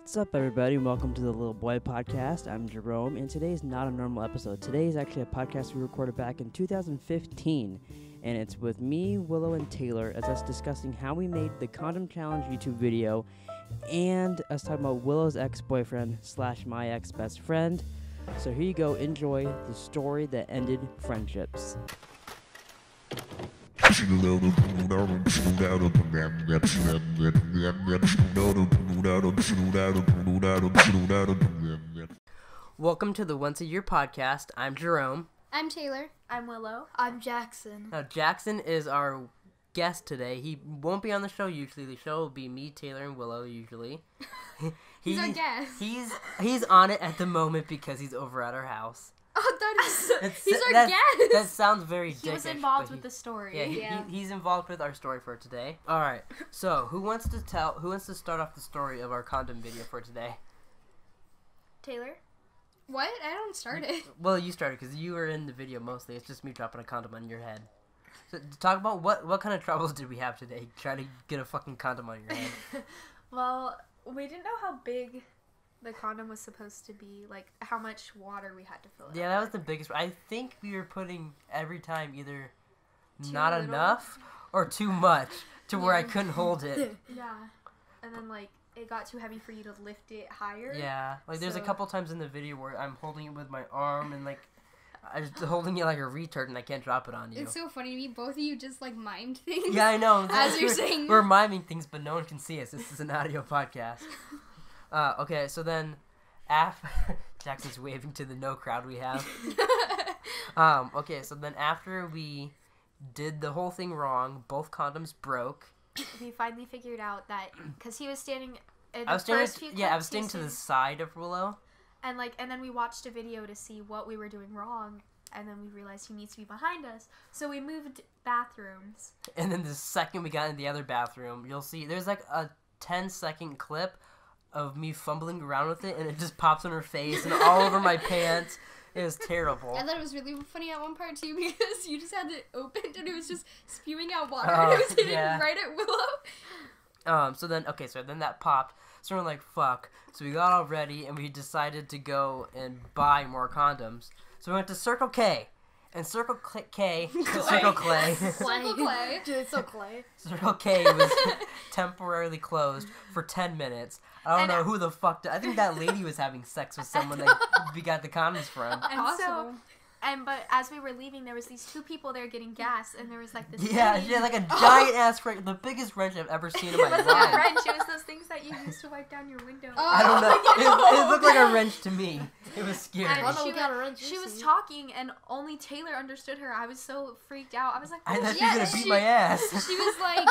What's up, everybody, and welcome to the Little Boy Podcast. I'm Jerome, and today is not a normal episode. Today is actually a podcast we recorded back in 2015, and it's with me, Willow, and Taylor as us discussing how we made the Condom Challenge YouTube video, and us talking about Willow's ex-boyfriend / my ex-best friend. So here you go, enjoy the story that ended friendships. Welcome to the Once a Year podcast. I'm Jerome. I'm Taylor. I'm Willow. I'm Jackson. Now, Jackson is our guest today. He won't be on the show usually. The show will be me, Taylor, and Willow usually. He's our guest. He's on it at the moment because he's over at our house. Oh, that is... he's our guest! That sounds very dickish. He was involved with the story. Yeah, he's involved with our story for today. Alright, so who wants to start off the story of our condom video for today? Taylor? What? I don't start it. Well, you started because you were in the video mostly. It's just me dropping a condom on your head. So, talk about what kind of troubles did we have today? Try to get a fucking condom on your head. Well, we didn't know how big the condom was supposed to be, like how much water we had to fill it. Yeah, that was the biggest. I think we were putting every time either Too not little. enough or too much to where I couldn't hold it. Yeah. And then, like, it got too heavy for you to lift it higher. Yeah. Like, there's a couple times in the video where I'm holding it with my arm and, like, I'm just holding it like a retard and I can't drop it on you. It's so funny to me. Both of you just, like, mimed things. Yeah, I know. As you're saying. We're miming things, but no one can see us. This is an audio podcast. Okay, so then Jackson's waving to the no crowd we have. Okay, so then after we did the whole thing wrong, both condoms broke. We finally figured out that, because he was standing in I was standing to the the side of Willow. And then we watched a video to see what we were doing wrong, and then we realized he needs to be behind us. So we moved bathrooms. And then the second we got in the other bathroom, you'll see there's like a 10-second clip of me fumbling around with it, and it just pops on her face and all over my pants. It was terrible. I thought it was really funny at one part, too, because you just had it opened, and it was just spewing out water, and it was hitting right at Willow. So then that popped. So we're like, fuck. So we got all ready, and we decided to go and buy more condoms. So we went to Circle K. And Circle K. Circle Clay. Circle Clay. Dude, it's so Clay. Circle K was temporarily closed for 10 minutes. I don't know who the fuck... I think that lady was having sex with someone that we got the condoms from. Possible. But as we were leaving, there was these two people there getting gas, and there was like this. Yeah, she had like a giant ass wrench, the biggest wrench I've ever seen in my life. It wasn't a wrench; it was those things that you used to wipe down your window. I don't know. It looked like a wrench to me. It was scary. She was talking, and only Taylor understood her. I was so freaked out. I was like, I thought she was gonna beat my ass. She was like,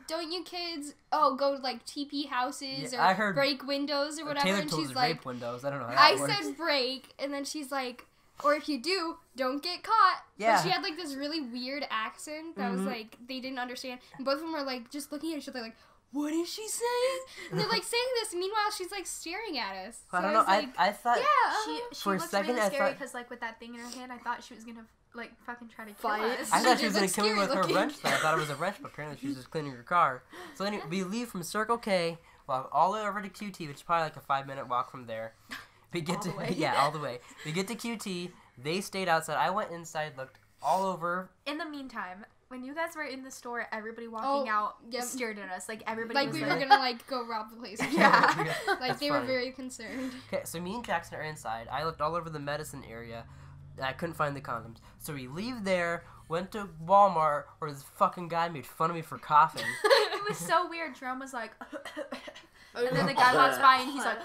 "Don't you kids go to like TP houses or break windows or whatever?" Taylor and told she's us like, rape windows. I don't know how that works. I said break, and then she's like, or if you do, don't get caught. Yeah. But she had like this really weird accent that was like, they didn't understand. And both of them were like, just looking at each other like, what is she saying? And they're like saying this. Meanwhile, she's like staring at us. So I don't know. I thought. Yeah. She for a looked second, really I scary thought. because like with that thing in her hand, I thought she was gonna like fucking try to kill Fight. us. I thought she was did gonna look kill me with her scary wrench. Though. I thought it was a wrench, but apparently she was just cleaning her car. So then we leave from Circle K, walk all the way over to QT, which is probably like a 5-minute walk from there. We get All the way. Yeah, all the way. We get to QT. They stayed outside. I went inside, looked all over. In the meantime, when you guys were in the store, everybody walking out stared at us. Like everybody like was we like, were gonna like go rob the place. Yeah. Like they were very concerned. Okay, so me and Jackson are inside. I looked all over the medicine area. I couldn't find the condoms. So we leave there, went to Walmart, where this fucking guy made fun of me for coughing. It was so weird. Jerome was like, and then the guy walks by and he's like,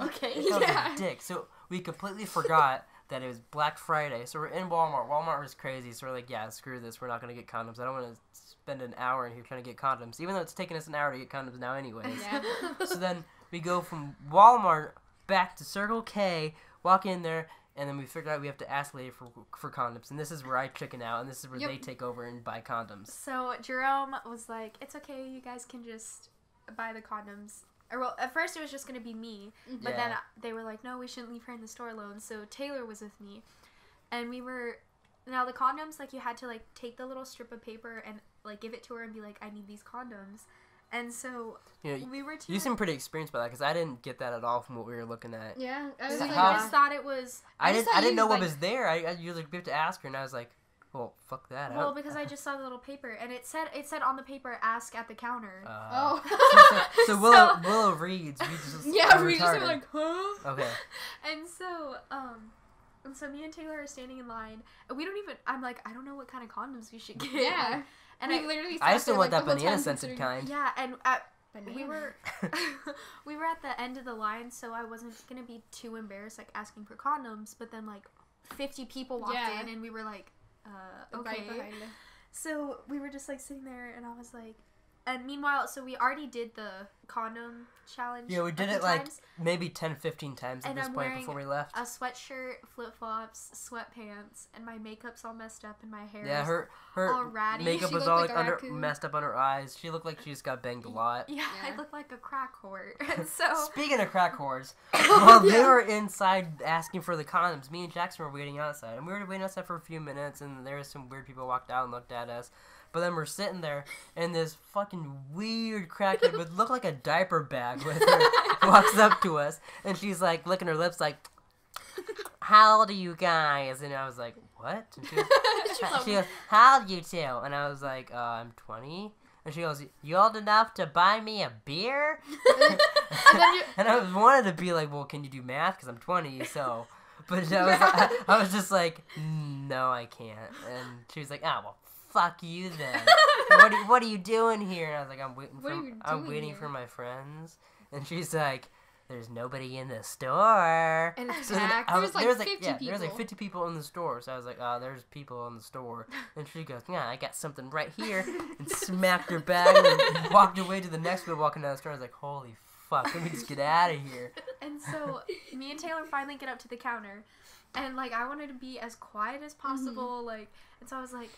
okay, That was a dick. So we completely forgot that it was Black Friday. So we're in Walmart. Walmart was crazy. So we're like, yeah, screw this. We're not going to get condoms. I don't want to spend an hour in here trying to get condoms. Even though it's taking us an hour to get condoms now anyways. Yeah. So then we go from Walmart back to Circle K, walk in there, and then we figure out we have to ask later for condoms. And this is where I chicken out, and this is where they take over and buy condoms. So Jerome was like, it's okay. You guys can just buy the condoms. Or, well, at first it was just going to be me, but then they were like, no, we shouldn't leave her in the store alone, so Taylor was with me, and now the condoms, like, you had to, like, take the little strip of paper and, like, give it to her and be like, I need these condoms, And so You know, we were too. you seem pretty experienced by that because I didn't get that at all from what we were looking at. Yeah, I was I like, how- just thought it was. I just didn't. thought I didn't you, know what like- was there. You was like, we have to ask her, and I was like, well, fuck that. Well, because I just saw the little paper, and it said on the paper, "Ask at the counter." oh. So Willow reads. We just Yeah, we're we just were retarded. like, huh? Okay. And so me and Taylor are standing in line, and we don't even. I'm like, I don't know what kind of condoms we should get. Yeah. And we I literally. I sat still there, want like, that the whole time banana scented considering- kind. Yeah, and we Banana. were we were at the end of the line, so I wasn't gonna be too embarrassed like asking for condoms. But then like 50 people walked Yeah. in, and we were like, okay. Right behind her. So we were just like sitting there, and I was like, and meanwhile, so we already did the condom challenge. Yeah, we did a it few like times. maybe 10, 15 times at And this I'm point wearing before we left. A sweatshirt, flip flops, sweatpants, and my makeup's all messed up, and my hair. Yeah, is her all ratty. makeup She was looked all like like a under raccoon. messed up on her eyes. She looked like she just got banged a lot. Yeah, Yeah. I look like a crack whore. And so Speaking of crack whores, while they Yeah. were inside asking for the condoms, me and Jackson were waiting outside. And we were waiting outside for a few minutes, and there was some weird people walked out and looked at us. But then we're sitting there, and this fucking weird crackhead would look like a diaper bag with her walks up to us, and she's like licking her lips like, how old are you guys? And I was like, what? And she goes, how old you two? And I was like, I'm 20. And she goes, you old enough to buy me a beer? And I wanted to be like, well, can you do math? Because I'm 20, so. But I was just like, no, I can't. And she was like, oh, well, fuck you then. What are you doing here? And I was like, I'm waiting for my friends. And she's like, there's nobody in the store. And it's So then packed. I There was was- like 50 there people. was like 50 people in the store. So I was like, oh, there's people in the store. And she goes, yeah, I got something right here. And smacked her bag and walked away to the next one walking down the store. I was like, holy fuck, let me just get out of here. And so me and Taylor finally get up to the counter, and like I wanted to be as quiet as possible, like, and so I was like,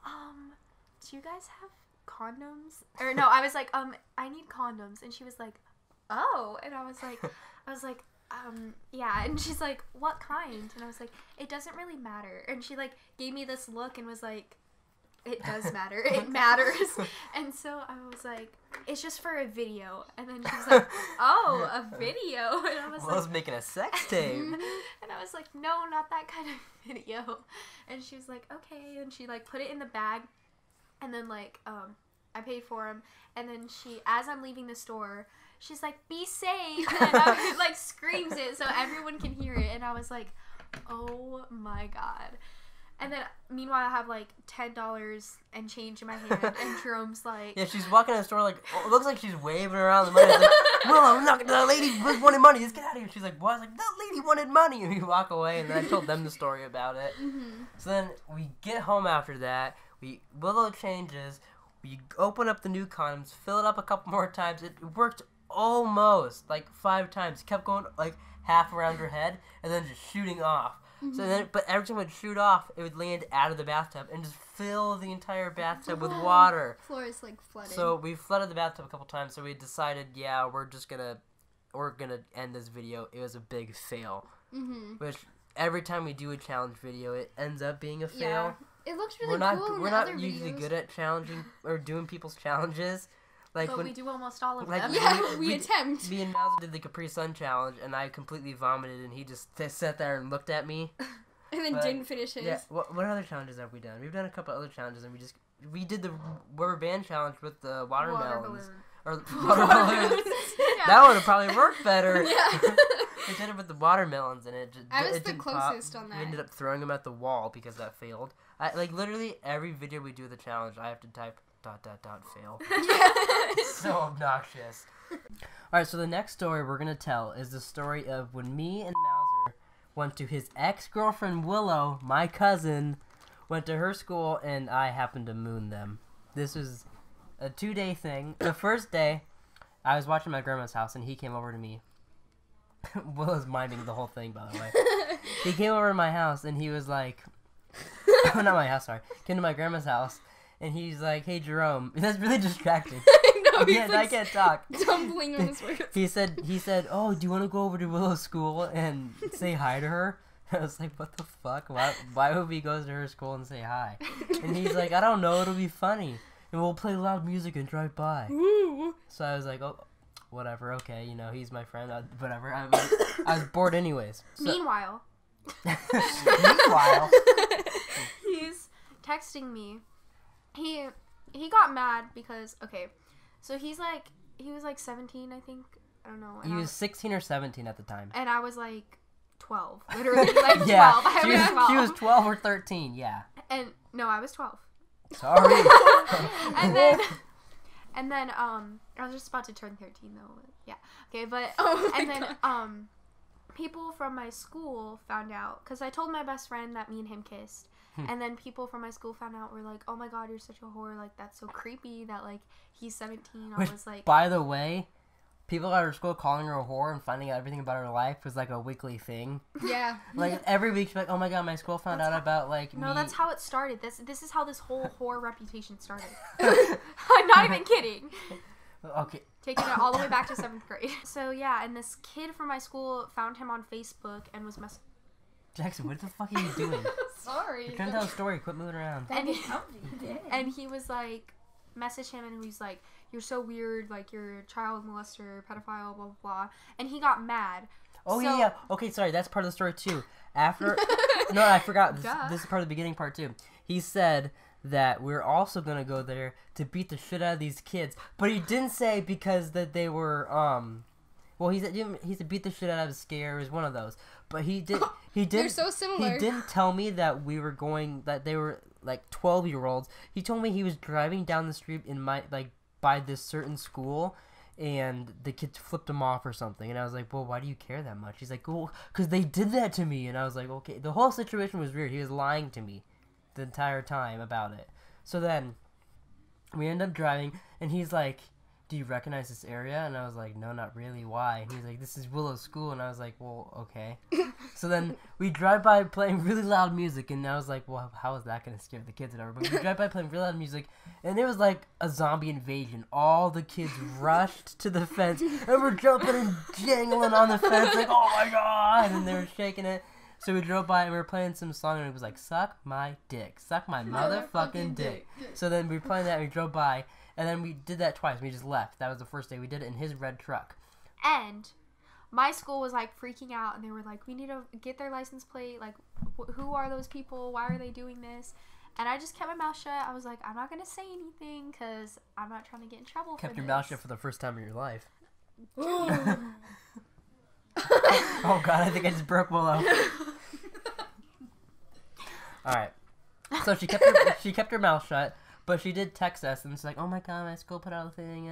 do you guys have condoms? Or no, I was like, I need condoms, and she was like, oh, and I was like, yeah, and she's like, what kind? And I was like, it doesn't really matter, and she like gave me this look and was like, it does matter, it matters. And so I was like, it's just for a video. And then she was like, oh, a video. And I was Well, I was like, making a sex tape. and I was like, no, not that kind of video. And she was like, okay. And she like put it in the bag, and then like I paid for them, and then she, as I'm leaving the store, she's like, be safe, and I like screams it so everyone can hear it. And I was like, oh my god. And then, meanwhile, I have, like, $10 and change in my hand, and Jerome's like... Yeah, she's walking in the store, like, it looks like she's waving around the money. I was like, Willow, I'm not, that lady wanted money, let's get out of here. She's like, what? I was like, that lady wanted money. And we walk away, and then I told them the story about it. Mm-hmm. So then, we get home after that, Willow changes, we open up the new condoms, fill it up a couple more times. It worked almost, like, 5 times. It kept going, like, half around her head, and then just shooting off. So then, but every time it would shoot off, it would land out of the bathtub and just fill the entire bathtub with water. Floor is like flooded. So we flooded the bathtub a couple times. So we decided, yeah, we're gonna end this video. It was a big fail. Mm-hmm. Which every time we do a challenge video, it ends up being a fail. Yeah. It looks really we're cool in we're the not other usually videos. good at challenging or doing people's challenges. Like But when we do almost all of like, them. Yeah, we we- attempt. me and Miles did the Capri Sun challenge, and I completely vomited, and he just sat there and looked at me. And then But, didn't finish his. Yeah. What other challenges have we done? We've done a couple other challenges, and we did the rubber band challenge with the watermelons. Or water balloons. Yeah. That would have probably worked better. Yeah. We did it with the watermelons, and it just I was it the didn't pop. closest on We that. ended up throwing them at the wall because that failed. Like literally every video we do the challenge, I have to type ... fail. So obnoxious. Alright, so the next story we're gonna tell is the story of when me and Mauser went to his ex-girlfriend Willow, my cousin, went to her school, and I happened to moon them. This was a 2-day thing. The first day, I was watching my grandma's house, and he came over to me. Willow's miming the whole thing, by the way. He came over to my house, and he was like... not my house, sorry. Came to my grandma's house, and he's like, hey, Jerome. That's really distracting. No, he's I like can't talk. tumbling on his words. He said, oh, do you want to go over to Willow's school and say hi to her? I was like, what the fuck? Why would we go to her school and say hi? And he's like, I don't know, it'll be funny. and we'll play loud music and drive by. Woo. So I was like, oh, whatever, okay, you know, he's my friend, whatever. I was bored anyways. So. Meanwhile, he's texting me. He got mad because, okay, so he was like 17, I think. I don't know. He was 16 or 17 at the time. And I was like 12. Literally, like 12. Yeah, I was 12. She was 12 or 13, yeah. And, no, I was 12. Sorry. and then, I was just about to turn 13, though. Yeah. Okay, but, people from my school found out, because I told my best friend that me and him kissed. And then people from my school found out, were like, oh my god, you're such a whore. Like, that's so creepy that, like, he's 17. I was like... By the way... People at our school calling her a whore and finding out everything about her life was like a weekly thing. Yeah. Like every week she's like, oh my god, my school found out about like me. No, that's how it started. This is how this whole whore reputation started. I'm not even kidding. Okay. Taking it all the way back to 7th grade. So yeah, and this kid from my school found him on Facebook and was Jackson, what the fuck are you doing? Sorry. You're trying to tell a story. Quit moving around. And he was like, message him and he was like, you're so weird, like you're a child molester, pedophile, blah blah blah. And he got mad. Oh yeah. Okay, sorry, that's part of the story too. After no, I forgot. This is part of the beginning part too. He said that we're also gonna go there to beat the shit out of these kids, but he didn't say because that they were well, he said beat the shit out of a scare. It was one of those, but he did. You're so similar. He didn't tell me that we were going. That they were like 12-year-olds. He told me he was driving down the street in my by this certain school, and the kids flipped him off or something. And I was like, well, why do you care that much? He's like, well, because they did that to me. And I was like, okay. The whole situation was weird. He was lying to me the entire time about it. So then we end up driving, and he's like, do you recognize this area? And I was like, no, not really. Why? And he's like, this is Willow School. And I was like, well, okay. So then we drive by playing really loud music, and I was like, well, how is that going to scare the kids or whatever? But we drive by playing really loud music, and it was like a zombie invasion. All the kids rushed to the fence, and we're jumping and jangling on the fence, like, oh my god! And they were shaking it. So we drove by, and we were playing some song, and it was like, suck my dick. Suck my motherfucking dick. So then we were playing that, and we drove by, and then we did that twice. We just left. That was the first day. We did it in his red truck. And my school was like freaking out, and they were like, we need to get their license plate. Like, who are those people? Why are they doing this? And I just kept my mouth shut. I was like, I'm not going to say anything because I'm not trying to get in trouble Kept for your this. mouth shut for the first time in your life. Oh god, I think I just broke Willow. Alright. So she kept her mouth shut, but she did text us, and it's like, oh my god, my school put out a thing.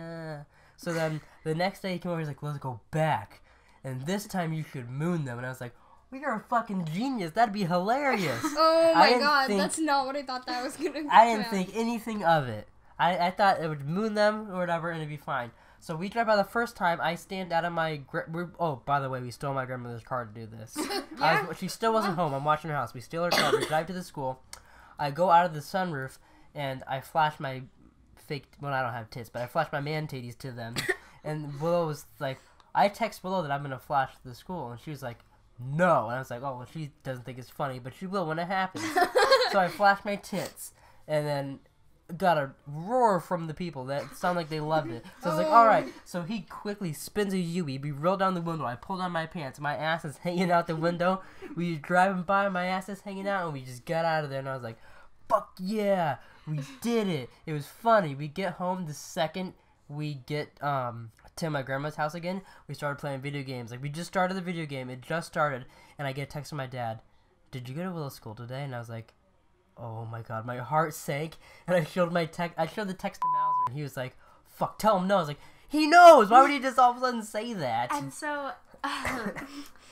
So then the next day he came over, he's like, let's go back. And this time you should moon them. And I was like, well, you're a fucking genius. That'd be hilarious. Oh my god, that's not what I thought that was going to be. I didn't think anything of it. I thought it would moon them or whatever, and it'd be fine. So we drive by the first time. I stand out of my... Oh, by the way, we stole my grandmother's car to do this. Yeah. She still wasn't home. I'm watching her house. We steal her car. We drive to the school. I go out of the sunroof, and I flash my fake... Well, I don't have tits, but I flash my man titties to them. And Willow was like... I text Willow that I'm going to flash to the school, and she was like, no. And I was like, oh, well, she doesn't think it's funny, but she will when it happens. So I flashed my tits, and then... got a roar from the people that sounded like they loved it. So I was like, alright. So he quickly spins a U-E. We roll down the window. I pull down my pants. My ass is hanging out the window. We driving by. My ass is hanging out. And we just got out of there. And I was like, fuck yeah. We did it. It was funny. We get home the second we get to my grandma's house again. We started playing video games. Like, we just started the video game. It just started. And I get a text from my dad. Did you go to Willow School today? And I was like, oh my god, my heart sank, and I showed the text to Mauser, and he was like, fuck, tell him no. I was like, he knows! Why would he just all of a sudden say that? And so,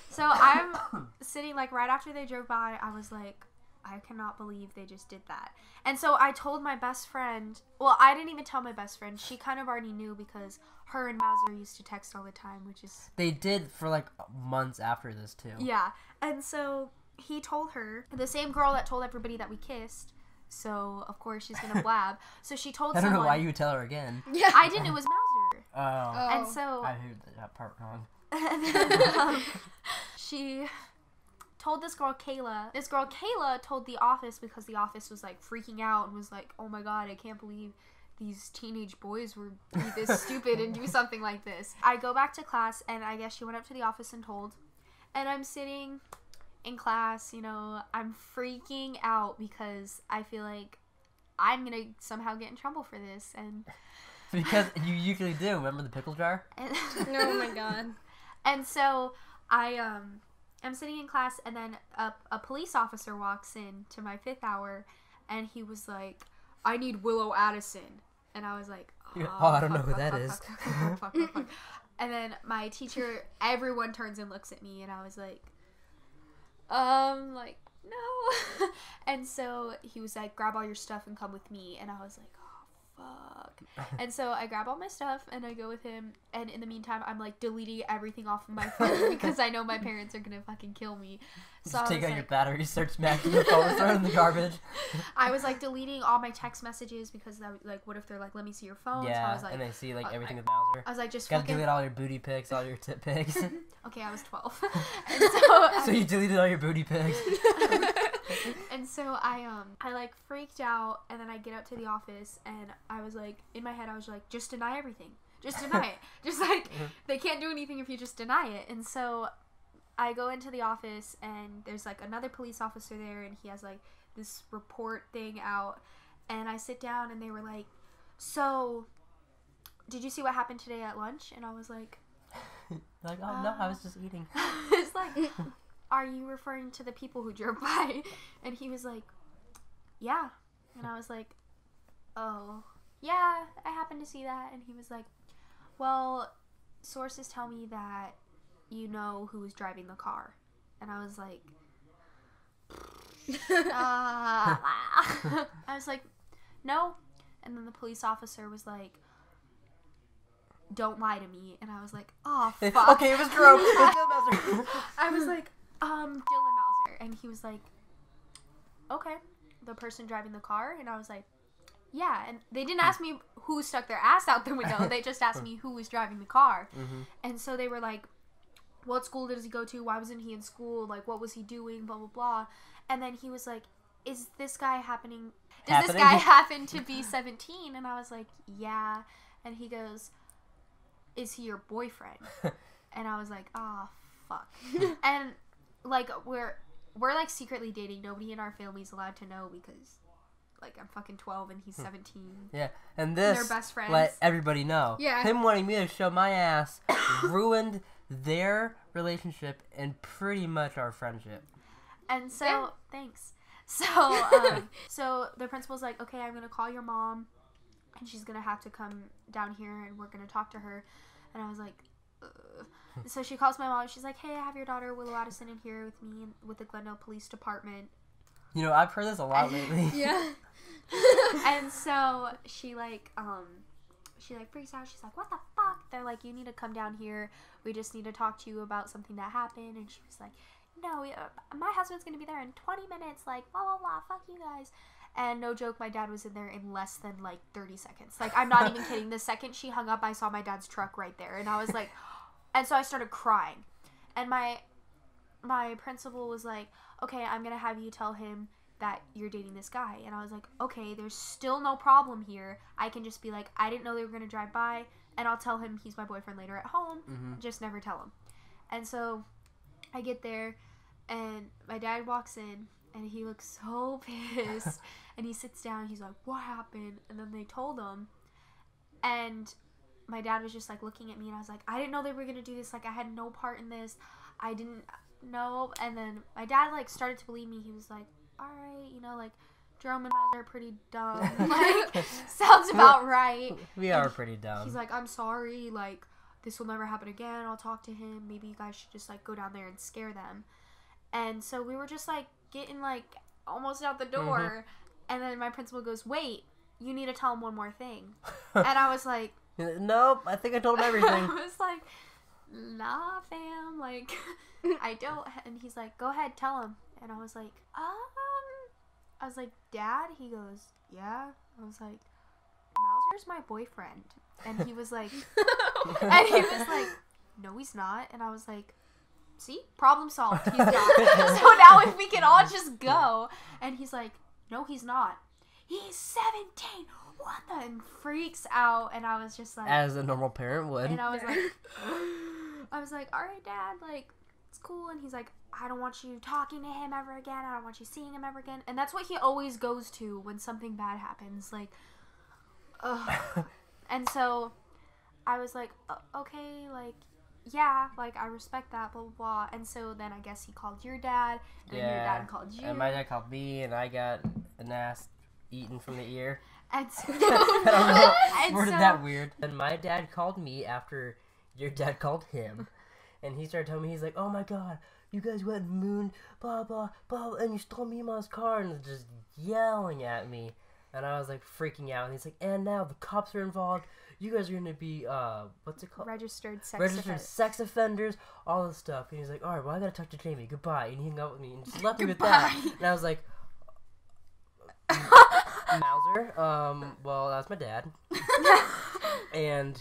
so I'm sitting, like, right after they drove by, I was like, I cannot believe they just did that. And so I told my best friend, well, I didn't even tell my best friend, she kind of already knew because her and Mauser used to text all the time, which is... They did for, like, months after this, too. Yeah, and so... he told her, the same girl that told everybody that we kissed, so of course she's gonna blab. So she told someone. I don't know why you would tell her again. Yeah. I didn't, it was Mauser. Oh. And so. I heard that part wrong. And then, she told this girl Kayla. This girl Kayla told the office because the office was like freaking out and was like, oh my god, I can't believe these teenage boys would be this stupid and do something like this. I go back to class, and I guess she went up to the office and told. And I'm sitting in class, you know, I'm freaking out because I feel like I'm going to somehow get in trouble for this. And Because you usually do. Remember the pickle jar? Oh my god. And so I'm sitting in class, and then a police officer walks in to my 5th hour, and he was like, I need Willow Addison. And I was like, I don't know who that is. Fuck. And then my teacher, everyone turns and looks at me, and I was like, no. And so he was like, grab all your stuff and come with me. And I was like, fuck. And so I grab all my stuff and I go with him, and in the meantime I'm like deleting everything off of my phone because I know my parents are gonna fucking kill me. So Just take out your battery, start smashing your phone, throw it in the garbage. I was like deleting all my text messages because that, like, what if they're like, let me see your phone? Yeah, so I was like, and they see like everything with Bowser. I was like, just gotta fucking delete all your booty pics, all your tit pics. Okay, I was 12. And so So you deleted all your booty pics. And so I like freaked out, and then I get up to the office, and I was like, in my head I was like, just deny everything. Just deny it. Just like, they can't do anything if you just deny it. And so I go into the office, and there's like another police officer there, and he has like this report thing out, and I sit down, and they were like, so did you see what happened today at lunch? And I was like, Like, oh no, I was just eating. it's like, are you referring to the people who drove by? And he was like, yeah. And I was like, oh, yeah, I happened to see that. And he was like, well, sources tell me that you know who was driving the car. And I was like, I was like, no. And then the police officer was like, don't lie to me. And I was like, oh, fuck. Okay, it was Jerome. It was Dylan Bowser. I was like, Dylan Bowser. And he was like, okay, the person driving the car. And I was like, yeah. And they didn't ask me who stuck their ass out the window. They just asked me who was driving the car. Mm-hmm. And so they were like, what school does he go to? Why wasn't he in school? Like, what was he doing? Blah, blah, blah. And then he was like, is this guy happening? Does this guy happen to be 17? And I was like, yeah. And he goes, is he your boyfriend? And I was like, oh, fuck. And like, we're like secretly dating. Nobody in our family's allowed to know because like I'm fucking 12 and he's 17. Yeah, and this, they're best friends. Let everybody know. Yeah. Him wanting me to show my ass ruined their relationship and pretty much our friendship. And so, yeah. Thanks. So, so the principal's like, okay, I'm gonna call your mom, and she's gonna have to come down here, and we're gonna talk to her. And I was like, ugh. So she calls my mom. She's like, hey, I have your daughter Willow Addison in here with me with the Glendale Police Department. You know, I've heard this a lot lately. Yeah. And so she like freaks out. She's like, what the fuck? They're like, you need to come down here. We just need to talk to you about something that happened. And she was like, no, my husband's gonna be there in 20 minutes. Like, blah blah blah. Fuck you guys. And no joke, my dad was in there in less than like 30 seconds. Like, I'm not even kidding. The second she hung up, I saw my dad's truck right there, and I was like, and so I started crying. And my principal was like, okay, I'm gonna have you tell him that you're dating this guy. And I was like, okay, there's still no problem here. I can just be like, I didn't know they were gonna drive by, and I'll tell him he's my boyfriend later at home. Mm-hmm. Just never tell him. And so I get there, and my dad walks in, and he looks so pissed. And he sits down, he's like, what happened? And then they told him, and my dad was just like looking at me, and I was like, I didn't know they were gonna do this. Like, I had no part in this. I didn't know. And then my dad like started to believe me. He was like, alright, you know, like, Jerome and Bowser are pretty dumb. Like, sounds about right. We are pretty dumb. He's like, I'm sorry, like, this will never happen again. I'll talk to him. Maybe you guys should just like go down there and scare them. And so we were just like getting like almost out the door. Mm-hmm. And then my principal goes, wait, you need to tell him one more thing. And I was like, nope, I think I told him everything. I was like, nah, fam, like, I don't. And he's like, go ahead, tell him. And I was like, Dad? He goes, yeah. I was like, Mauser's my boyfriend. And he was like, no, he's not. And I was like, see, problem solved. He's not. So now if we can all just go. And he's like, no, he's not. He's 17. what the, and freaks out, and I was just like, as a normal parent would. and I was like, all right, Dad, like, it's cool. And he's like, I don't want you talking to him ever again. I don't want you seeing him ever again. And that's what he always goes to when something bad happens. Like, ugh. And so I was like, okay, like, yeah, like, I respect that, blah, blah, blah. And so then I guess he called your dad, and your dad called you. And my dad called me, and I got an ass eaten from the ear. And so, I don't know. and Worded so, that weird. And my dad called me after your dad called him. And he started telling me, he's like, oh my god, you guys went and mooned, blah, blah, blah, and you stole Mima's car, and just yelling at me. And I was like freaking out. And he's like, and now the cops are involved. You guys are going to be, what's it called? Registered sex offenders, all this stuff. And he's like, alright, well, I gotta talk to Jamie. Goodbye. And he hung out with me and just left me with that. And I was like, Mauser, well, that's my dad. And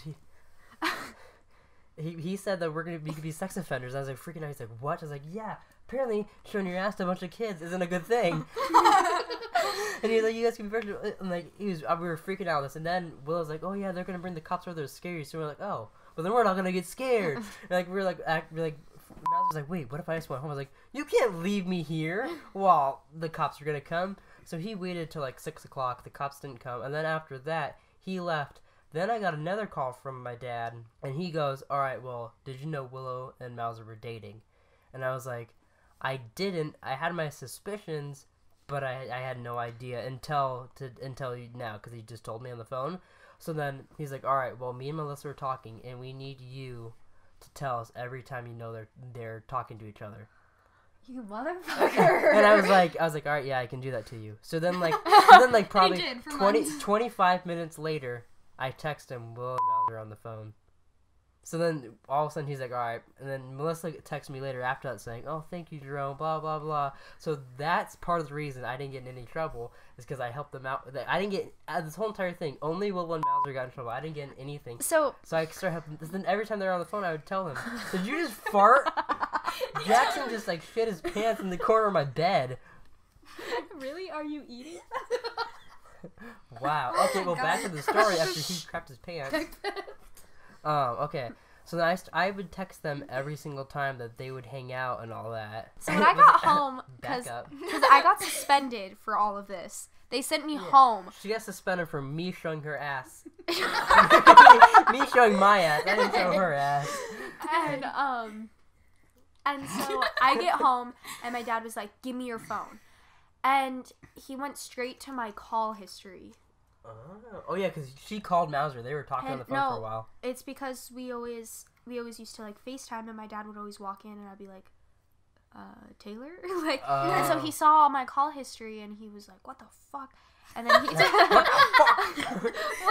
he said that we could be sex offenders. I was like freaking out. He's like, what? I was like, yeah, apparently showing your ass to a bunch of kids isn't a good thing. And he was like, you guys can be virtual. And like, we were freaking out on this. And then Will was like, oh yeah, they're gonna bring the cops over there to scare you. So we're like, oh, but then we're not gonna get Scared. And like, we're like, Mouse was like, wait, what if I just went home? I was like, you can't leave me here while the cops are gonna come. So he waited till like 6 o'clock. The cops didn't come. And then after that, he left. Then I got another call from my dad, and he goes, all right, well, did you know Willow and Mauser were dating? And I was like, I didn't. I had my suspicions, but I had no idea until now, because he just told me on the phone. So then he's like, all right, well, me and Melissa are talking, and we need you to tell us every time you know they're talking to each other. You motherfucker. And I was like, all right, yeah, I can do that to you. So then probably 25 minutes later, I text him, Will and Mauser on the phone. So then all of a sudden he's like, all right. And then Melissa texts me later after that saying, oh, thank you, Jerome, blah, blah, blah. So that's part of the reason I didn't get in any trouble, is because I helped them out. I didn't get, this whole entire thing, only Will and Mauser got in trouble. I didn't get in anything. So I started helping. Then every time they were on the phone, I would tell them, did you just fart? Jackson just like shit his pants in the corner of my bed. Really? Are you eating? Wow. Okay, well, back to the story after he crapped his pants. Okay. So then I would text them every single time that they would hang out and all that. So when I got home, because I got suspended for all of this, they sent me home. She got suspended for me showing her ass. Me showing my ass. I didn't show her ass. And so I get home, and my dad was like, give me your phone. And he went straight to my call history. Oh yeah, because she called Mauser. They were talking on the phone for a while. It's because we always used to like FaceTime, and my dad would always walk in, and I'd be like, Taylor? Like, and so he saw all my call history, and he was like, what the fuck? And then he well,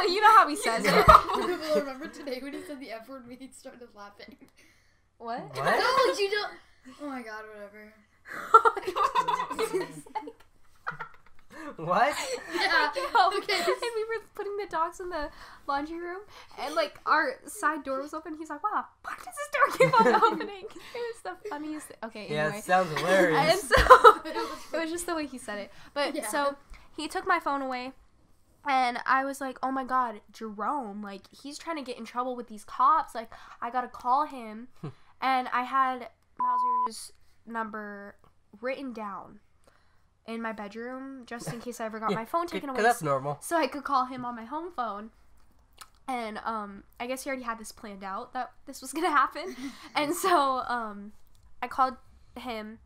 you know how he says it. I remember today when he said the F word, we started laughing. What? No, you don't. Oh my god, whatever. What? Yeah. Okay. And we were putting the dogs in the laundry room, and like our side door was open. He's like, "Wow, fuck does this door keep on opening?" It was the funniest. Okay. Yeah, anyway. it sounds hilarious. And so it was just the way he said it. But so he took my phone away, and I was like, "Oh my god, Jerome! Like he's trying to get in trouble with these cops. Like I gotta call him." And I had Mauser's number written down in my bedroom just in case I ever got my phone taken away. That's normal. So I could call him on my home phone. And I guess he already had this planned out that this was gonna happen. And so I called him,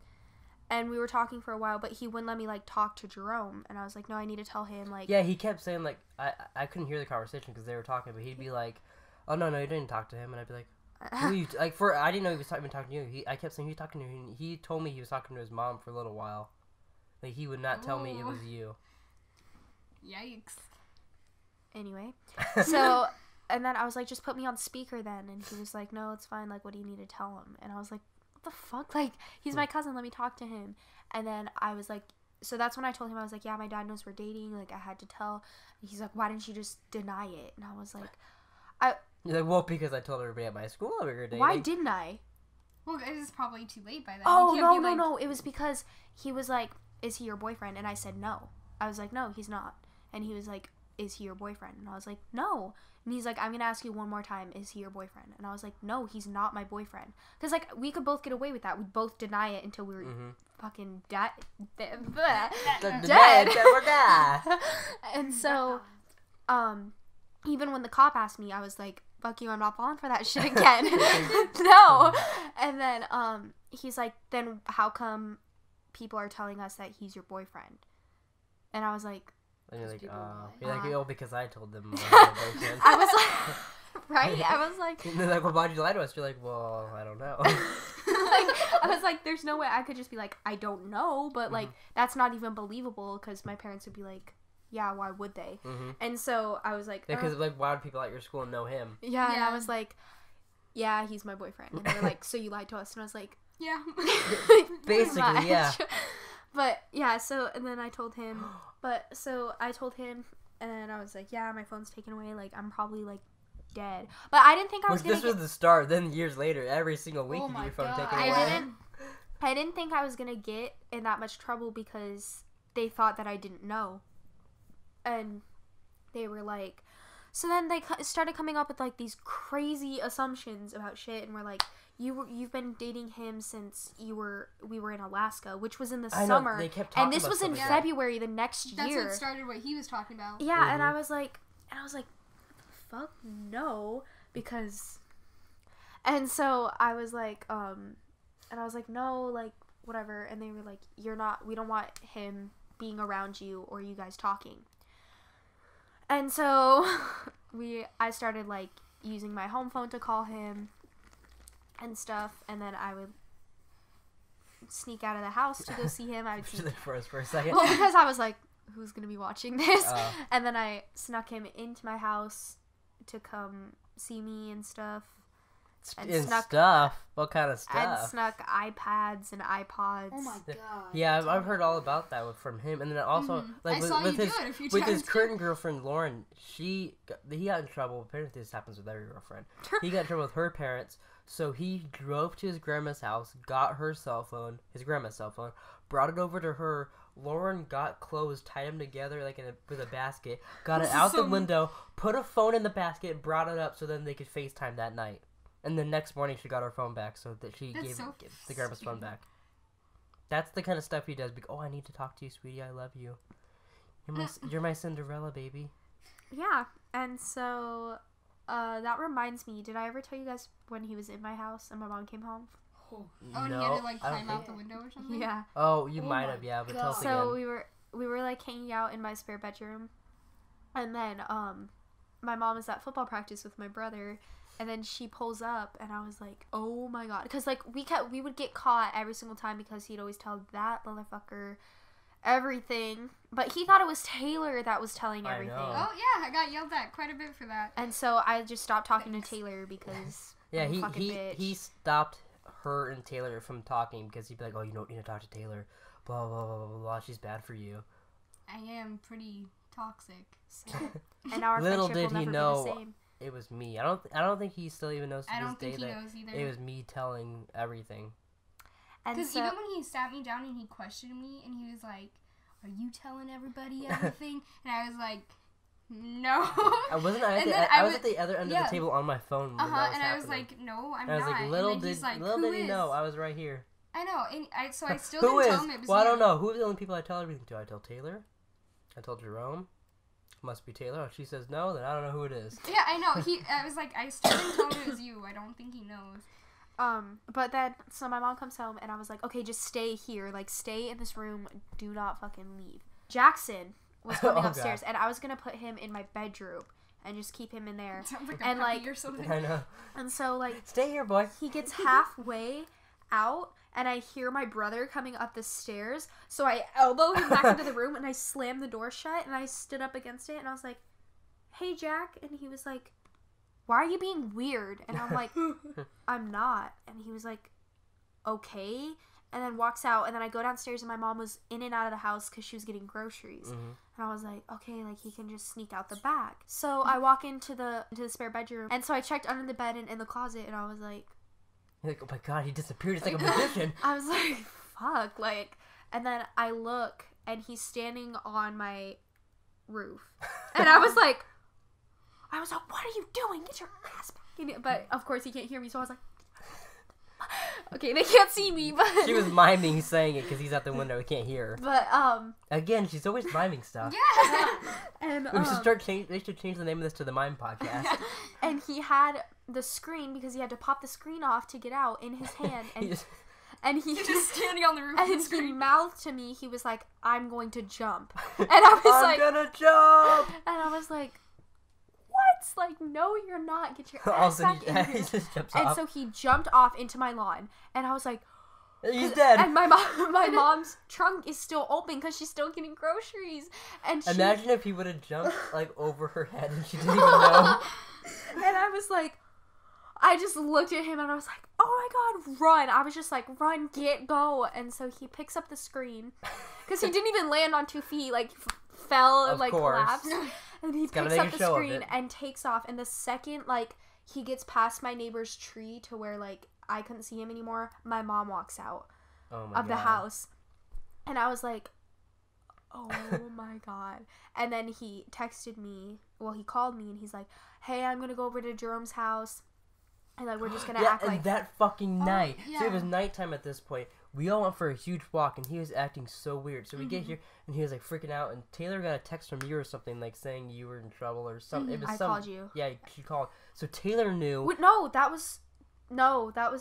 and we were talking for a while, but he wouldn't let me like talk to Jerome. And I was like, no, I need to tell him like. Yeah, he kept saying like I couldn't hear the conversation because they were talking, but he'd be like, oh no, you didn't talk to him, and I'd be like. Who you I didn't know he was even talking to you. I kept saying he was talking to you. And he told me he was talking to his mom for a little while. Like he would not tell me it was you. Yikes. Anyway, so and then I was like, just put me on speaker then, and he was like, no, it's fine. Like, what do you need to tell him? And I was like, what the fuck? Like, he's my cousin. Let me talk to him. And then I was like, so that's when I told him, I was like, yeah, my dad knows we're dating. Like, I had to tell. And he's like, why didn't you just deny it? And I was like, You're like, well, because I told everybody at my school we were dating. Why didn't I? Well, it was probably too late by then. Oh, no. It was because he was like, is he your boyfriend? And I said no. I was like, no, he's not. And he was like, is he your boyfriend? And I was like, no. And he's like, I'm gonna ask you one more time, is he your boyfriend? And I was like, no, he's not my boyfriend. Because, like, we could both get away with that. We'd both deny it until we were fucking dead. And so, even when the cop asked me, I was like, fuck you, I'm not falling for that shit again. No. And then, he's like, then how come people are telling us that he's your boyfriend? And I was like, and you're like, oh, because I told them. I was like, right? I was like, and they're like, well, why'd you lie to us? You're like, well, I don't know. I was like, there's no way I could just be like, I don't know, but like, that's not even believable, because my parents would be like, yeah, why would they? And so I was like, because like, why would people at your school know him? Yeah, and I was like, yeah, he's my boyfriend. And they were like, so you lied to us? And I was like, yeah. Basically, yeah. But yeah, so, and then I told him, and I was like, yeah, my phone's taken away, like, I'm probably, like, dead. But I didn't think I was gonna This was the start, then years later, every single week you get your phone taken away. I didn't think I was gonna get in that much trouble because they thought that I didn't know. And they were like, so then they started coming up with, like, these crazy assumptions about shit, and we're like, you've been dating him since we were in Alaska, which was in the summer, they kept talking and this about was in stuff like February the next That's year. what started what he was talking about. Yeah, and I was like, fuck no, because, and so I was like, no, like, whatever, and they were like, we don't want him being around you or you guys talking. And so I started, like, using my home phone to call him and stuff, and then I would sneak out of the house to go see him. I would sneak for us for a second. Well, because I was like, who's gonna be watching this? And then I snuck him into my house to come see me and stuff. Stuff? What kind of stuff? And snuck iPads and iPods. Oh my god. Yeah, I've heard all about that from him, and then also like with his current girlfriend Lauren, he got in trouble. Apparently, this happens with every girlfriend. He got in trouble with her parents, so he drove to his grandma's house, got her cell phone, his grandma's cell phone, brought it over to her. Lauren got clothes, tied them together like with a basket, got it out the window, put a phone in the basket, brought it up so then they could FaceTime that night. And the next morning, she got her phone back, so that she gave the grandma's phone back. That's the kind of stuff he does. Oh, I need to talk to you, sweetie. I love you. You're my Cinderella, baby. Yeah, and so that reminds me. Did I ever tell you guys when he was in my house and my mom came home? Oh, and he had to, like, climb out the window or something? Yeah. Oh, you might have, yeah, but tell us again. So we were like hanging out in my spare bedroom, and then my mom was at football practice with my brother. And then she pulls up, and I was like, "Oh my god!" Because like we would get caught every single time because he'd always tell that motherfucker everything. But he thought it was Taylor that was telling everything. Oh yeah, I got yelled at quite a bit for that. And so I just stopped talking to Taylor because he stopped her and Taylor from talking because he'd be like, "Oh, you don't need to talk to Taylor." Blah blah blah blah blah. She's bad for you. I am pretty toxic. So. And our little friendship did will he never know. be the same. It was me. I don't think he still even knows to this day that knows either. it was me telling everything. Because even when he sat me down and he questioned me and he was like, "Are you telling everybody everything?" And I was like, "No." I was at the other end of the table on my phone. And I was like, "No, I'm not." I was like, little did he know, I was right here. I know, and so I still didn't tell him it was Well, you. I don't know. Who's the only people I tell everything to? I tell Taylor. I told Jerome. Must be Taylor. If she says no, then I don't know who it is. Yeah, I know. I was like, I still didn't tell him it was you. I don't think he knows. But then, so my mom comes home, and I was like, okay, just stay here. Like, stay in this room. Do not fucking leave. Jackson was coming upstairs, and I was gonna put him in my bedroom and just keep him in there. Sounds like and a puppy or something. I know. And so, like, stay here, boy. He gets halfway out, and I hear my brother coming up the stairs, so I elbow him back into the room, and I slam the door shut, and I stood up against it, and I was like, "Hey, Jack," and he was like, "Why are you being weird?" And I'm like, "I'm not," and he was like, "Okay," and then walks out, and then I go downstairs, and my mom was in and out of the house because she was getting groceries, and I was like, "Okay, like, he can just sneak out the back." So I walk into the spare bedroom, and so I checked under the bed and in the closet, and I was like, you're like, oh my god, he disappeared. It's like a magician. I was like, fuck, like, and then I look, and he's standing on my roof. And I was like, what are you doing? Get your ass back in it. But of course he can't hear me, so I was like, okay, they can't see me, but She was miming saying it because he's out the window. He can't hear her. But Again, she's always miming stuff. Yeah. and They should change the name of this to the Mime Podcast. and he had the screen because he had to pop the screen off to get out in his hand, and he Just standing on the roof of the and he screen. mouthed to me. He was like, "I'm going to jump," and I was I'm gonna jump. and I was like, "What? Like, no, you're not. Get your ass Also, back in he here." just jumps And off. so he jumped off into my lawn, and I was like, He's dead. and my mom's trunk is still open because she's still getting groceries, and she, Imagine if he would have jumped like over her head and she didn't even know. and I was like, I just looked at him and I was like, oh my god, run. I was just like, run, go. And so he picks up the screen because he didn't even land on 2 feet, like fell and Of like course. collapsed, and he gotta picks make up a the show of screen it. and takes off. And the second like he gets past my neighbor's tree to where like I couldn't see him anymore, my mom walks out Oh my of the God. house, and I was like, oh my god. And then he texted me, well, he called me and he's like, hey, I'm gonna go over to Jerome's house and like we're just gonna Yeah, act and like that fucking night. So yeah. it was nighttime at this point. We all went for a huge walk, and he was acting so weird. So we get here, and he was like freaking out. And Taylor got a text from you or something, like saying you were in trouble or something. It was I some, called you. Yeah, she called. So Taylor knew. Wait, no, that was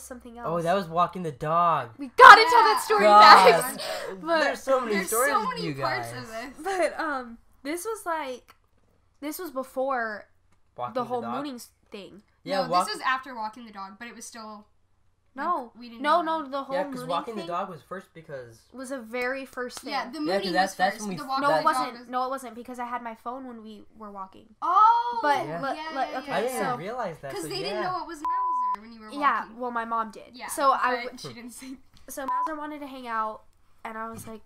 something else. Oh, that was walking the dog. we gotta tell that story God. next. But There's so many There's stories so with many you parts guys. of this. but this was before Walking the whole dog? mooning thing. Yeah, No, this was after walking the dog, but it was still. No, we didn't know no, that. the whole Yeah, because mooning walking thing the dog was first because. was a very first thing. Yeah, the Yeah, 'cause mooning that's was first. when we- The walking No, the it dog wasn't. was- No, it wasn't because I had my phone when we were walking. Oh, But Yeah. okay, I didn't so even realize that. because so they yeah. didn't know it was Mauser when you were walking. yeah, well, my mom did. Yeah, So but she didn't say. so Mauser wanted to hang out, and I was like,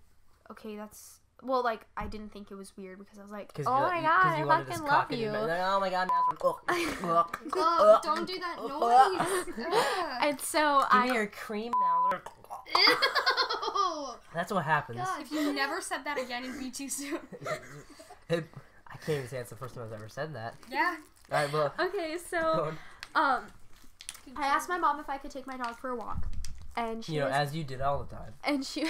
okay, that's well, like I didn't think it was weird because I was like, oh my god, I fucking love you. Like, oh my god, Nazareth. Ugh, don't do that noise. Ugh. And so Give me your cream, Nazareth. Ew. That's what happens. God, if you never said that again, it'd be too soon. I can't even say it's the first time I've ever said that. Yeah. Alright, well. Okay, so I asked my mom if I could take my dog for a walk, and she You know, was, as you did all the time. and she Yeah,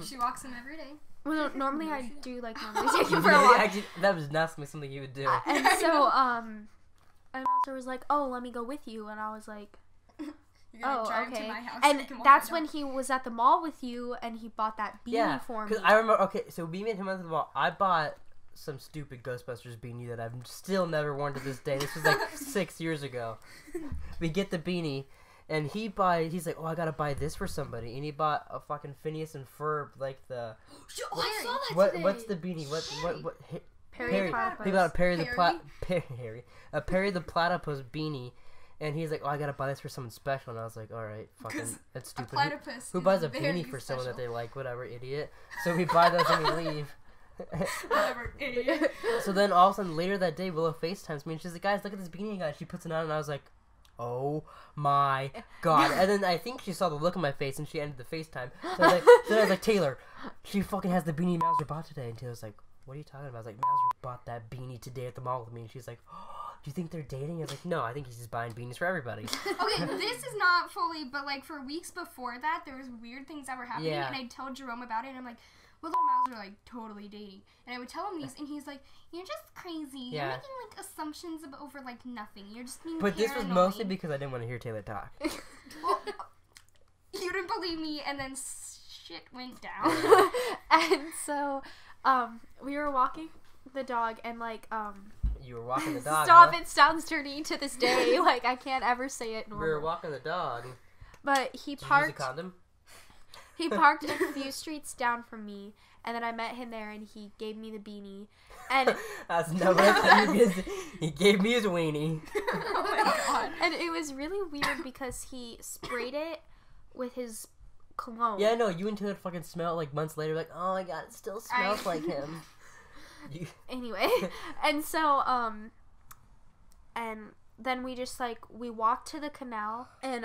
she walks him every day. well, normally I do like normally take him for a walk. Actually, that was not something you would do. And so and Mauser was like, oh, let me go with you, and I was like, You're gonna oh, drive okay. to my house. so And you can walk that's my when dog. he was at the mall with you, and he bought that beanie Yeah, for me. because I remember. Okay, so we met him at the mall. I bought some stupid Ghostbusters beanie that I've still never worn to this day. This was like 6 years ago. We get the beanie, and he's like, oh, I gotta buy this for somebody, and he bought a fucking Phineas and Ferb, like the Oh, I saw that today. what's the beanie? What Perry He Platypus. got a Perry the Perry? Perry the Platypus beanie, and he's like, oh, I gotta buy this for someone special, and I was like, all right, fucking, that's A stupid. platypus. Who is buys a very beanie for someone that special. they like? Whatever, idiot. So we buy those and we leave. Whatever, idiot. So then all of a sudden later that day, Willow FaceTimes me and she's like, guys, look at this beanie I got. She puts it on and I was like, oh my god. And then I think she saw the look on my face and she ended the FaceTime. So I was like, Taylor, she fucking has the beanie Mauser bought today. And Taylor's like, what are you talking about? I was like, Mauser bought that beanie today at the mall with me. And she's like, oh, do you think they're dating? I was like, no, I think he's just buying beanies for everybody. Okay, this is not fully, but like for weeks before that, there was weird things that were happening, Yeah. and I'd tell Jerome about it, and I'm like, Willow and Miles are like totally dating, and I would tell him these, and he's like, you're just crazy. Yeah. You're making like assumptions over like nothing. You're just being But this was paranoid." mostly because I didn't want to hear Taylor talk. Well, you didn't believe me, and then shit went down. And so we were walking the dog, and like You were walking the dog. stop, huh? it sounds dirty to this day. Like I can't ever say it We normal. were walking the dog. But he Did you use a parked condom? he parked a few streets down from me, and then I met him there, and he gave me the beanie, and That's not what I said. He gave me his weenie. Oh my god. and it was really weird because he sprayed it with his cologne. Yeah, no, you and Taylor fucking smell it like months later, like, oh my god, it still smells like him. You, Anyway, and so and then we just like we walked to the canal, and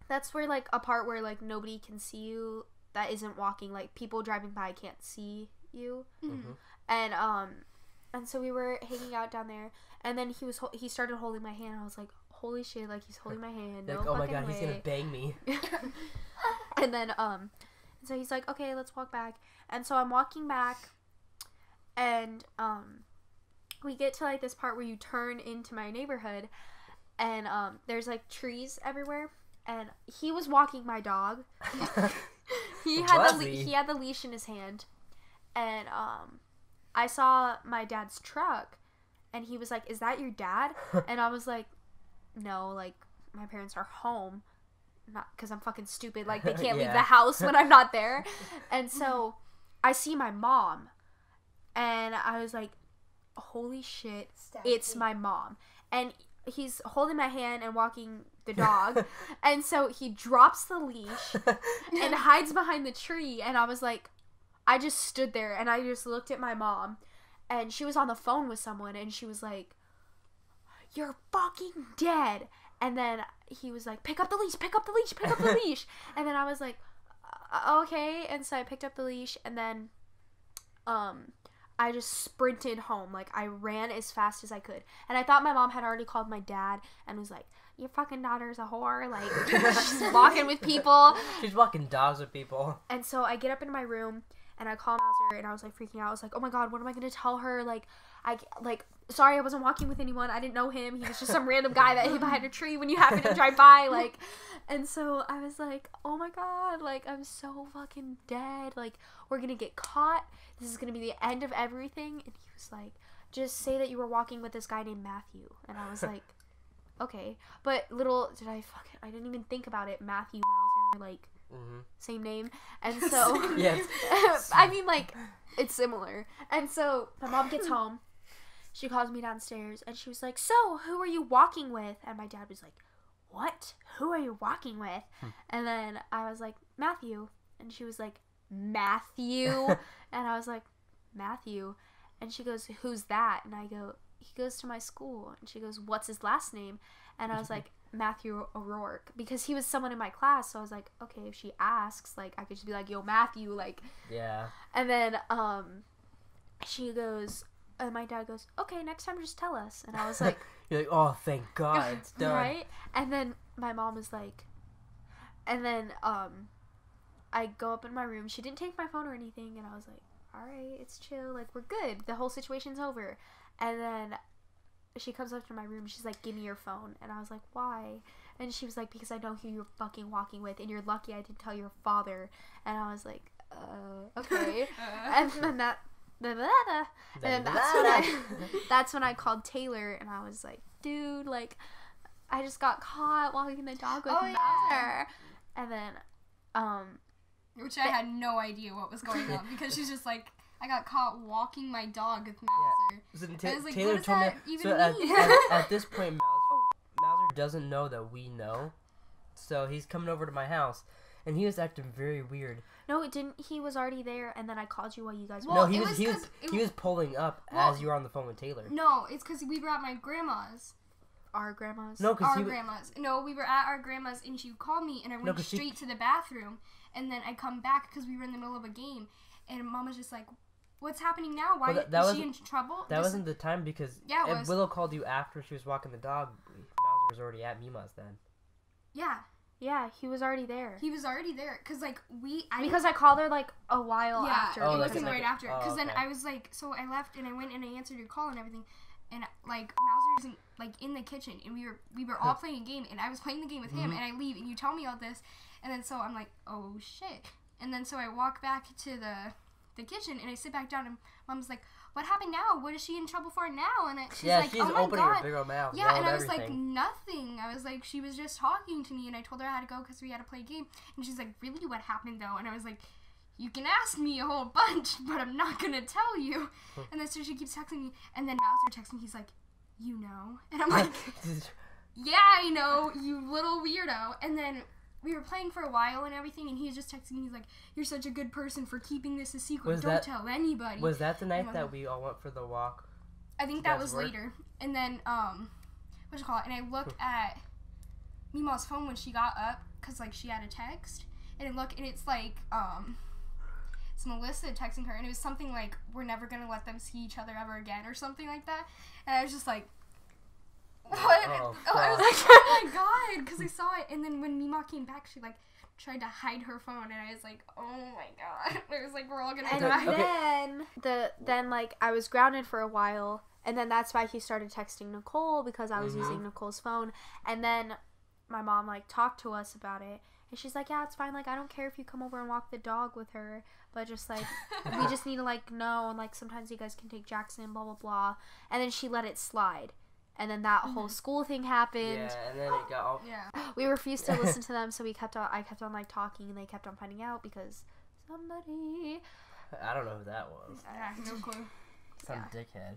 that's where like a part where like nobody can see you that isn't walking, like people driving by can't see you. Mm-hmm. And And so we were hanging out down there, and then he started holding my hand. I was like, holy shit, like, he's holding my hand. No like, oh my fucking god, way. he's gonna bang me. And then, so he's like, okay, let's walk back. And so I'm walking back, and, we get to, like, this part where you turn into my neighborhood, and, there's, like, trees everywhere, and he was walking my dog. He had the leash in his hand, and, I saw my dad's truck, and he was like, is that your dad? And I was like, no, like, my parents are home. Not because I'm fucking stupid. Like, they can't leave the house when I'm not there. And so I see my mom, and I was like, holy shit, it's my mom. And he's holding my hand and walking the dog. And so he drops the leash and hides behind the tree. And I was like, I just stood there, and I just looked at my mom, and she was on the phone with someone, and she was like, you're fucking dead. And then he was like, pick up the leash, pick up the leash, pick up the leash. And then I was like, okay. And so I picked up the leash, and then I just sprinted home. Like, I ran as fast as I could. And I thought my mom had already called my dad and was like, your fucking daughter's a whore. Like, she's walking with people. She's walking dogs with people. And so I get up into my room, and I call Mauser, and I was like freaking out. I was like, oh my god, what am I gonna tell her? Like, sorry, I wasn't walking with anyone. I didn't know him. He was just some random guy that hid behind a tree when you happened to drive by. Like, and so I was like, oh my god, like, I'm so fucking dead. Like, we're gonna get caught. This is gonna be the end of everything. And he was like, just say that you were walking with this guy named Matthew. And I was like, okay. But little did I didn't even think about it. Matthew Mauser, like, same name. And so Yes. I mean, like, it's similar. And so my mom gets home, she calls me downstairs, and she was like, so who are you walking with? And my dad was like, what? Who are you walking with? And then I was like, Matthew. And she was like, Matthew? And I was like, Matthew. And she goes, who's that? And I go, he goes to my school. And she goes, what's his last name? And I was like, Matthew O'Rourke, because he was someone in my class. So I was like, okay, if she asks, like, I could just be like, yo, Matthew, like, yeah. And then she goes, and my dad goes, okay, next time just tell us. And I was like, you're like, oh, thank god, it's done. Right? And then my mom was like, and then I go up in my room. She didn't take my phone or anything, and I was like, all right, it's chill, like, we're good, the whole situation's over. And then she comes up to my room, she's like, give me your phone. And I was like, why? And she was like, because I know who you're fucking walking with, and you're lucky I didn't tell your father. And I was like, okay. And then that's when I called Taylor, and I was like, dude, like, I just got caught walking the dog with Mauser. Yeah. And then which I had no idea what was going on, because she's just like, I got caught walking my dog with Mauser. Yeah. I was like, Taylor what does told that me, even so mean? at this point, Mauser doesn't know that we know. So he's coming over to my house, and he was acting very weird. No, it didn't. He was already there, and then I called you while you guys were. No, he was pulling up as you were on the phone with Taylor. No, it's because we were at my grandma's. Our grandma's? No, because grandma's. No, we were at our grandma's, and she called me, and I went straight to the bathroom, and then I come back because we were in the middle of a game, and Mom was just like, what's happening now? Why is she in trouble? That wasn't the time, because if Willow called you after she was walking the dog, Mauser was already at Mima's then. Yeah. Yeah, he was already there. He was already there, because, like, because I called her, like, a while after. Yeah, it wasn't right after. Because then I was like, so I left, and I went and I answered your call and everything, and, like, Mauser's in the kitchen, and we were all playing a game, and I was playing the game with him, and I leave, and you tell me all this, and then so I'm like, oh, shit. And then so I walk back to the kitchen, and I sit back down, and Mom's like, what happened now? What is she in trouble for now? And she's like, she's oh my opening God. her big old mouth. Yeah, and I was like, nothing. I was like, she was just talking to me, and I told her I had to go because we had to play a game. And she's like, really, what happened though? And I was like, you can ask me a whole bunch, but I'm not gonna tell you. And then so she keeps texting me, and then Mauser texts me, he's like, you know? And I'm like, yeah, I know, you little weirdo. And then we were playing for a while and everything, and he was just texting me, he's like, you're such a good person for keeping this a secret. Don't tell anybody. Was that the night that we all went for the walk? I think that was later. And then, and I looked at Mima's phone when she got up, because, like, she had a text, and I look, and it's, like, it's Melissa texting her, and it was something like, we're never gonna let them see each other ever again, or something like that. And I was just like, what? Oh, I was like, oh my god, because I saw it. And then when Mima came back, she like tried to hide her phone, and I was like, oh my god. It was like, we're all gonna die. And then like I was grounded for a while, and then that's why he started texting Nicole, because I was using Nicole's phone. And then my mom like talked to us about it, and she's like, yeah, it's fine, like I don't care if you come over and walk the dog with her, but just like we just need to like know, and like sometimes you guys can take Jackson, blah blah blah. And then she let it slide. And then that whole school thing happened. Yeah, and then it got all... Yeah. We refused to listen to them, so I kept on like talking, and they kept on finding out because somebody... I don't know who that was. I have no clue. Some dickhead.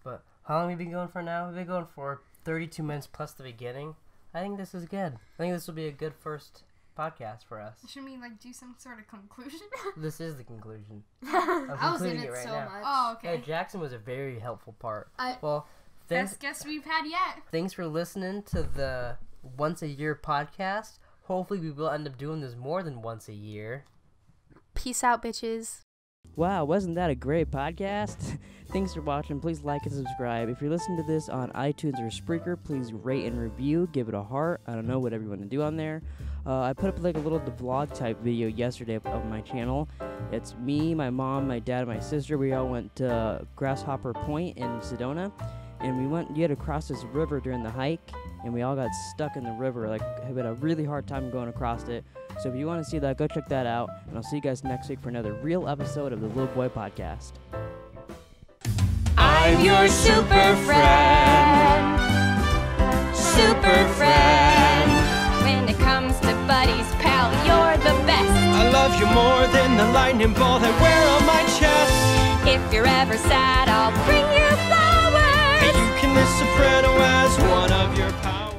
But how long have we been going for now? We've been going for 32 minutes plus the beginning. I think this is good. I think this will be a good first podcast for us. Should we like do some sort of conclusion? This is the conclusion. I'm I was in concluding it right so now. much. Oh, Yeah, okay. Jackson was a very helpful part. Well, thanks, Best guest we've had yet. thanks for listening to the Once a Year podcast. Hopefully we will end up doing this more than once a year. Peace out, bitches. Wow, wasn't that a great podcast? Thanks for watching. Please like and subscribe. If you're listening to this on iTunes or Spreaker, please rate and review. Give it a heart. I don't know whatever you want to do on there. I put up like a little vlog type video yesterday of my channel. It's me, my mom, my dad, my sister. We all went to Grasshopper Point in Sedona, and you had to cross this river during the hike, and we all got stuck in the river. Like, we had a really hard time going across it. So if you want to see that, go check that out, and I'll see you guys next week for another real episode of the Little Boy Podcast. I'm your super friend. Super friend. When it comes to buddies, pal, you're the best. I love you more than the lightning bolt I wear on my chest. If you're ever sad, I'll bring you flowers. Hey, you can miss soprano as one of your powers.